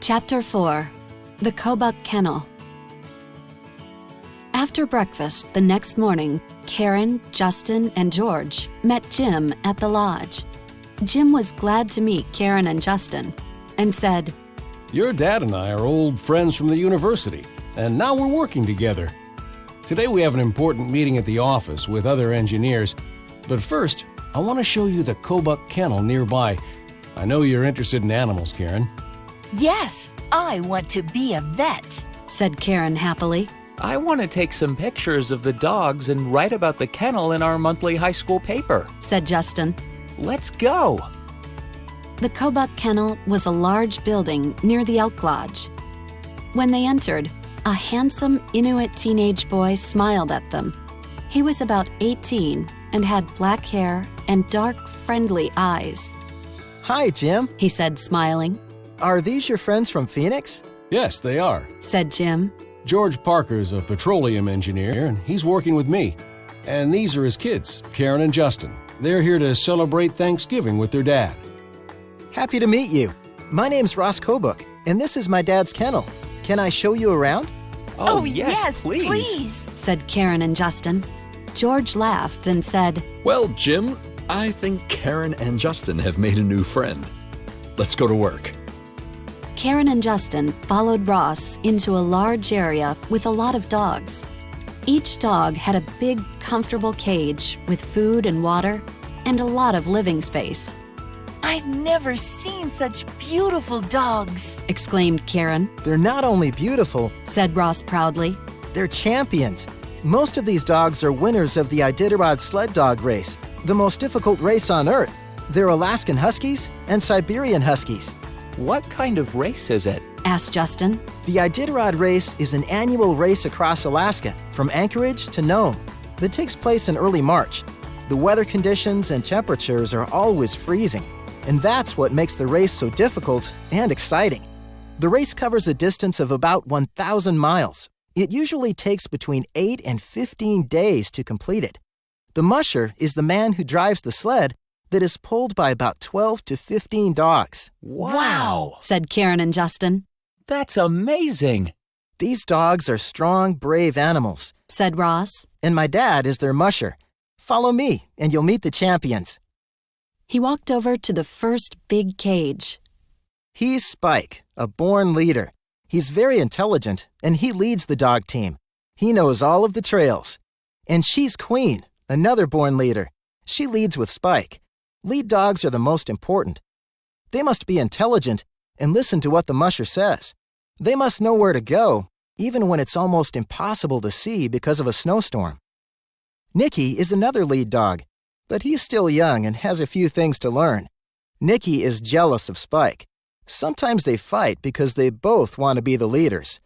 Chapter 4. The Kobuk Kennel. After breakfast the next morning, Karen, Justin, and George met Jim at the lodge. Jim was glad to meet Karen and Justin and said, "Your dad and I are old friends from the university, and now we're working together. Today we have an important meeting at the office with other engineers, but first, I want to show you the Kobuk Kennel nearby. I know you're interested in animals, Karen." Yes, I want to be a vet, said Karen happily. I want to take some pictures of the dogs and write about the kennel in our monthly high school paper, said Justin. Let's go. The Kobuk Kennel was a large building near the Elk Lodge. When they entered, a handsome Inuit teenage boy smiled at them. He was about 18 and had black hair and dark, friendly eyes. "Hi, Jim," he said, smiling. "Are these your friends from Phoenix?" "Yes, they are," said Jim. "George Parker's a petroleum engineer, and he's working with me. And these are his kids, Karen and Justin. They're here to celebrate Thanksgiving with their dad." "Happy to meet you. My name's Ross Kobuk, and this is my dad's kennel. Can I show you around?" Oh, yes, please, said Karen and Justin. George laughed and said, "Well, Jim, I think Karen and Justin have made a new friend. Let's go to work." Karen and Justin followed Ross into a large area with a lot of dogs. Each dog had a big, comfortable cage with food and water and a lot of living space. I've never seen such beautiful dogs, exclaimed Karen. "They're not only beautiful," said Ross proudly. "they're champions. Most of these dogs are winners of the Iditarod sled dog race, the most difficult race on Earth. They're Alaskan Huskies and Siberian Huskies." What kind of race is it? asked Justin. The Iditarod race is an annual race across Alaska, from Anchorage to Nome, that takes place in early March. The weather conditions and temperatures are always freezing, and that's what makes the race so difficult and exciting. The race covers a distance of about 1,000 miles. It usually takes between 8 and 15 days to complete it. The musher is the man who drives the sled that is pulled by about 12 to 15 dogs. Wow, said Karen and Justin. That's amazing. "These dogs are strong, brave animals," said Ross. "and my dad is their musher. Follow me, and you'll meet the champions." He walked over to the first big cage. He's Spike, a born leader. He's very intelligent, and he leads the dog team. He knows all of the trails. And she's Queen, another born leader. She leads with Spike. Lead dogs are the most important. They must be intelligent and listen to what the musher says. They must know where to go, even when it's almost impossible to see because of a snowstorm. Nicky is another lead dog, but he's still young and has a few things to learn. Nicky is jealous of Spike. Sometimes they fight because they both want to be the leaders.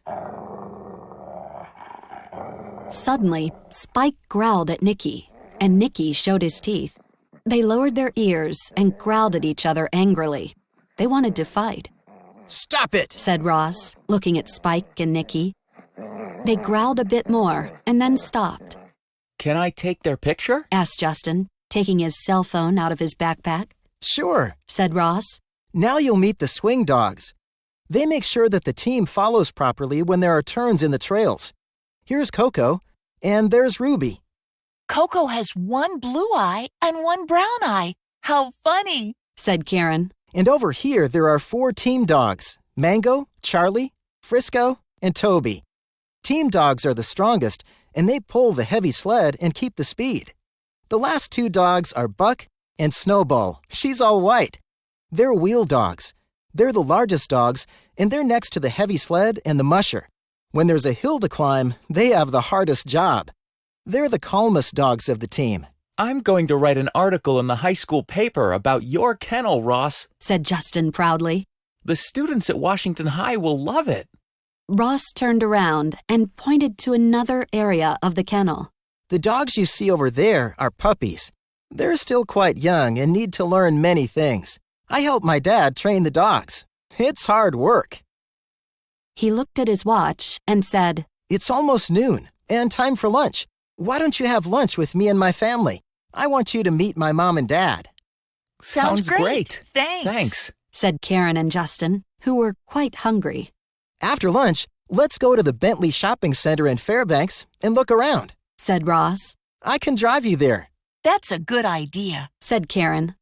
Suddenly, Spike growled at Nicky, and Nicky showed his teeth. They lowered their ears and growled at each other angrily. They wanted to fight. "Stop it!" said Ross, looking at Spike and Nicky. They growled a bit more and then stopped. Can I take their picture? asked Justin, taking his cell phone out of his backpack. "Sure," said Ross. "Now you'll meet the swing dogs. They make sure that the team follows properly when there are turns in the trails. Here's Coco, and there's Ruby." Coco has one blue eye and one brown eye. How funny, said Karen. "And over here there are 4 team dogs, Mango, Charlie, Frisco, and Toby. Team dogs are the strongest, and they pull the heavy sled and keep the speed. The last 2 dogs are Buck and Snowball. She's all white. They're wheel dogs. They're the largest dogs, and they're next to the heavy sled and the musher. When there's a hill to climb, they have the hardest job. They're the calmest dogs of the team." I'm going to write an article in the high school paper about your kennel, Ross, said Justin proudly. The students at Washington High will love it. Ross turned around and pointed to another area of the kennel. "The dogs you see over there are puppies. They're still quite young and need to learn many things. I help my dad train the dogs. It's hard work." He looked at his watch and said, "It's almost noon and time for lunch. Why don't you have lunch with me and my family? I want you to meet my mom and dad." Sounds great. Thanks, said Karen and Justin. who were quite hungry. After lunch, let's go to the Bentley Shopping Center in Fairbanks and look around, Said Ross. I can drive you there. That's a good idea. Said Karen.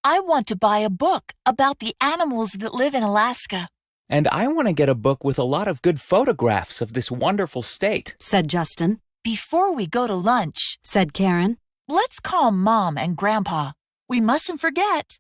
I want to buy a book about the animals that live in Alaska. And I want to get a book with a lot of good photographs of this wonderful state. Said Justin. Before we go to lunch, Said Karen. let's call Mom and Grandpa. We mustn't forget.